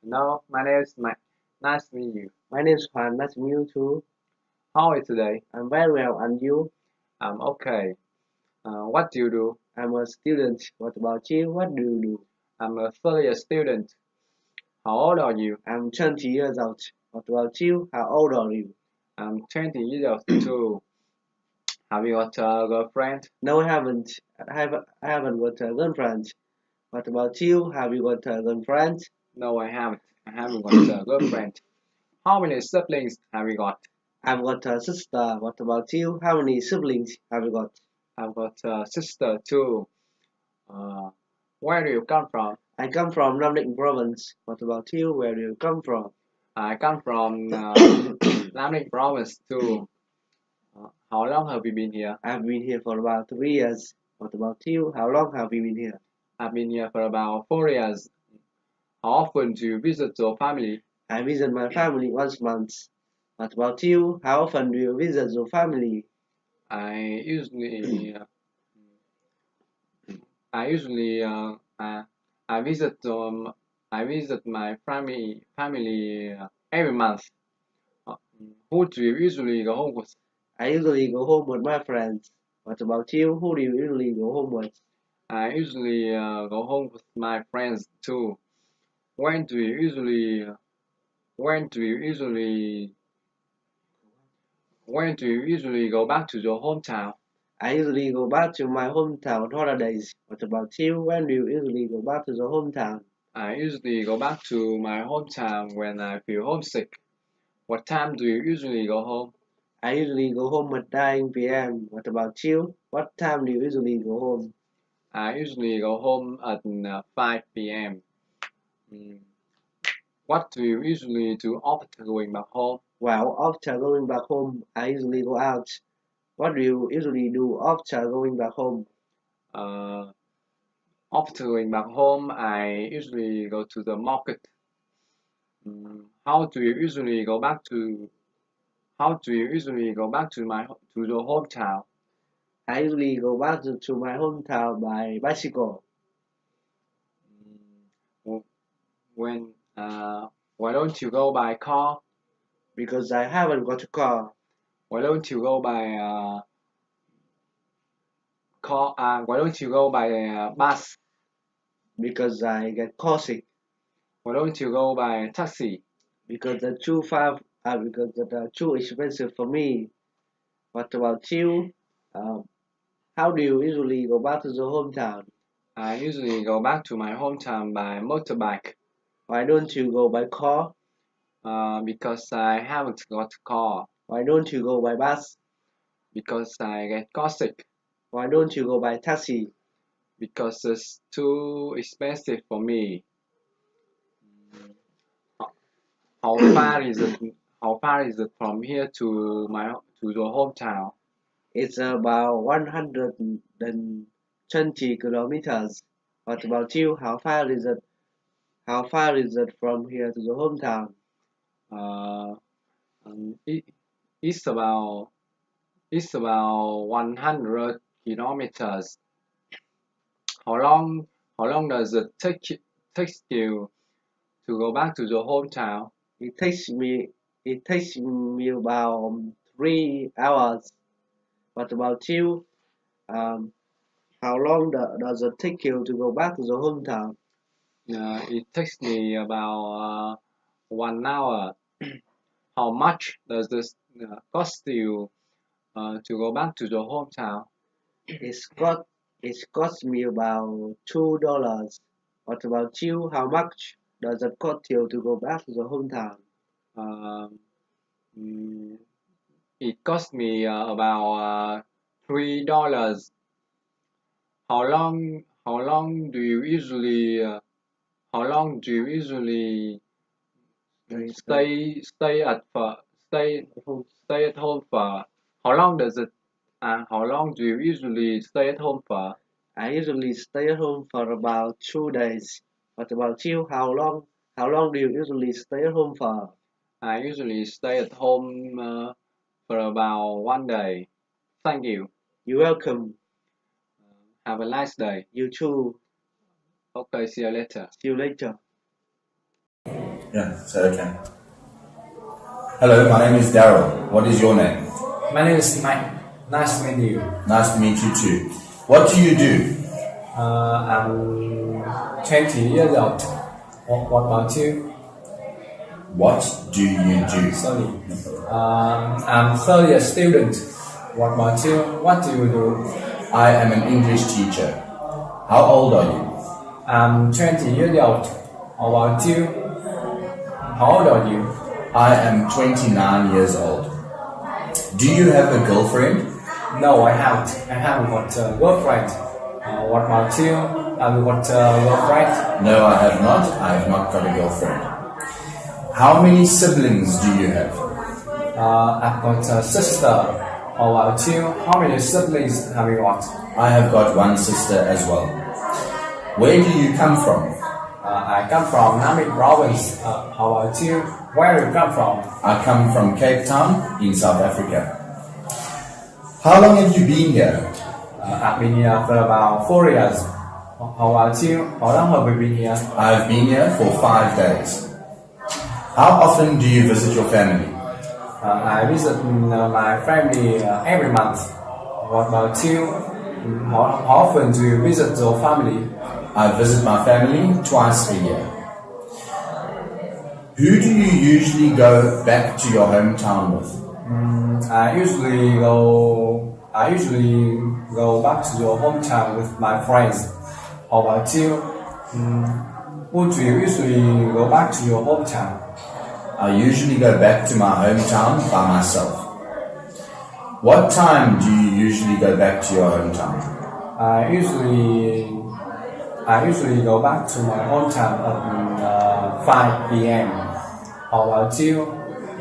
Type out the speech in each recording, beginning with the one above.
No, my name is Mike. Nice to meet you. My name is Juan. Nice to meet you too. How are you today? I'm very well, and you? I'm okay. What do you do? I'm a student. What about you? What do you do? I'm a third year student. How old are you? I'm 20 years old. What about you? How old are you? I'm 20 years old too. Have you got a girlfriend? No, I haven't. I haven't got a girlfriend. What about you? Have you got a girlfriend? No, I haven't. I haven't got a girlfriend. How many siblings have you got? I've got a sister. What about you? How many siblings have you got? I've got a sister too. Uh, where do you come from? I come from Nam Định province. What about you? Where do you come from? I come from Nam Định province too. How long have you been here? I've been here for about 3 years. What about you? How long have you been here? I've been here for about 4 years. How often do you visit your family? I visit my family once a month. What about you? How often do you visit your family? I usually uh, I usually I visit I visit my family every month. Uh, who do you usually go home with? I usually go home with my friends. What about you? Who do you usually go home with? I usually go home with my friends too. When do you usually when do you usually when do you usually go back to your hometown? I usually go back to my hometown holidays. What about you? When do you usually go back to your hometown? I usually go back to my hometown when I feel homesick. What time do you usually go home? I usually go home at 9 p.m. What about you? What time do you usually go home? I usually go home at 5 p.m. Mm, what do you usually do after going back home? Well, after going back home, I usually go out. What do you usually do after going back home? Uh, after going back home, I usually go to the market. How do you usually go back to? How do you usually go back to to your hometown? I usually go back to my hometown by bicycle Mm, when why don't you go by car? because I haven't got a car. Why don't you go by car? Why don't you go by bus? Because I get car sick. Why don't you go by taxi? Because they're too far. Because they're too expensive for me. What about you? Um, how do you usually go back to the hometown? I usually go back to my hometown by motorbike Why don't you go by car? because I haven't got a car, Why don't you go by bus? because I get car sick, Why don't you go by taxi? because it's too expensive for me. How far is it? How far is it from here to your hometown? It's about 120 kilometers. What about you? How far is it? How far is it from here to the hometown? Uh, it, it's about it's about 100 kilometers. How long how long does it take you to go back to your hometown? It takes me it takes me about 3 hours. What about you? Um, how long does it take you to go back to the hometown? It takes me about 1 hour. How much does this cost you to go back to your hometown? It's got it's cost me about $2. What about you? How much does it cost you to go back to the hometown? Um, mm, it cost me about $3. How long do you usually how long do you usually stay at for stay at home for? How long does it how long do you usually stay at home for? I usually stay at home for about 2 days. What about you? How long do you usually stay at home for? I usually stay at home for about 1 day. Thank you. You're welcome. Have a nice day. You too. Okay, see you later. See you later. Yeah, so okay. Hello, my name is Daryl. What is your name? My name is Mike. Nice to meet you. Nice to meet you too. What do you do? I'm 20 years old. What about you? What do you do? Sorry. I'm 30 year student. What about you? What do you do? I am an English teacher. How old are you? I'm 20 years old. How about you? How old are you? I am 29 years old. Do you have a girlfriend? No, I haven't. I haven't got a girlfriend. What about you? Have you got a girlfriend? No, I have not. I have not got a girlfriend. How many siblings do you have? I've got a sister. How about you? How many siblings have you got? I have got one sister as well. Where do you come from? I come from Namib province. How about you? Where do you come from? I come from Cape Town in South Africa. How long have you been here? I've been here for about 4 years. How about you? How long have you been here? I've been here for 5 days. How often do you visit your family? I visit my family every month. What about you? How often do you visit your family? I visit my family twice a year. Who do you usually go back to your hometown with? I usually go back to your hometown with my friends. How about you? Would you usually go back to your hometown? I usually go back to my hometown by myself. What time do you usually go back to your hometown? I usually go back to my hometown at 5 p.m. How about you?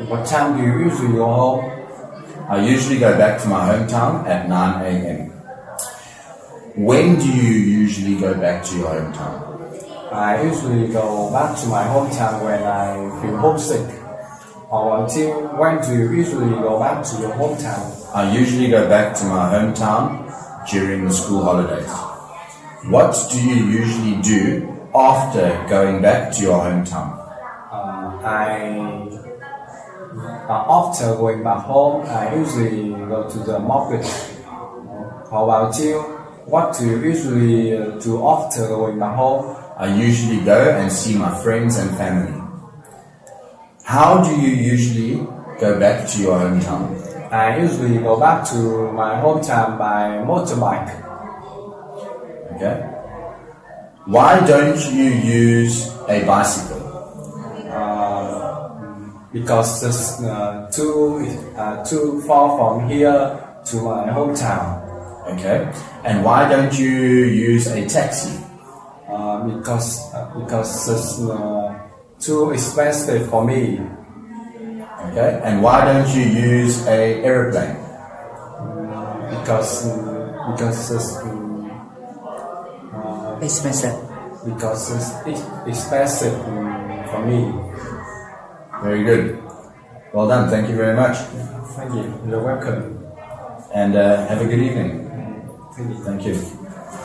What time do you usually go home? I usually go back to my hometown at 9 a.m. When do you usually go back to your hometown? I usually go back to my hometown when I feel homesick. How about you? When do you usually go back to your hometown? I usually go back to my hometown during the school holidays. What do you usually do after going back to your hometown? After going back home, I usually go to the market. How about you? What do you usually do after going back home? I usually go and see my friends and family. How do you usually go back to your hometown? I usually go back to my hometown by motorbike. Okay. Why don't you use a bicycle? Because it's too far from here to my hometown. Okay. And why don't you use a taxi? Because it's too expensive for me. Okay. And why don't you use a airplane? Because it's Expensive. because it's expensive for me. Very good. Well done. Thank you very much. Thank you. You're welcome. And have a good evening. Thank you. Thank you.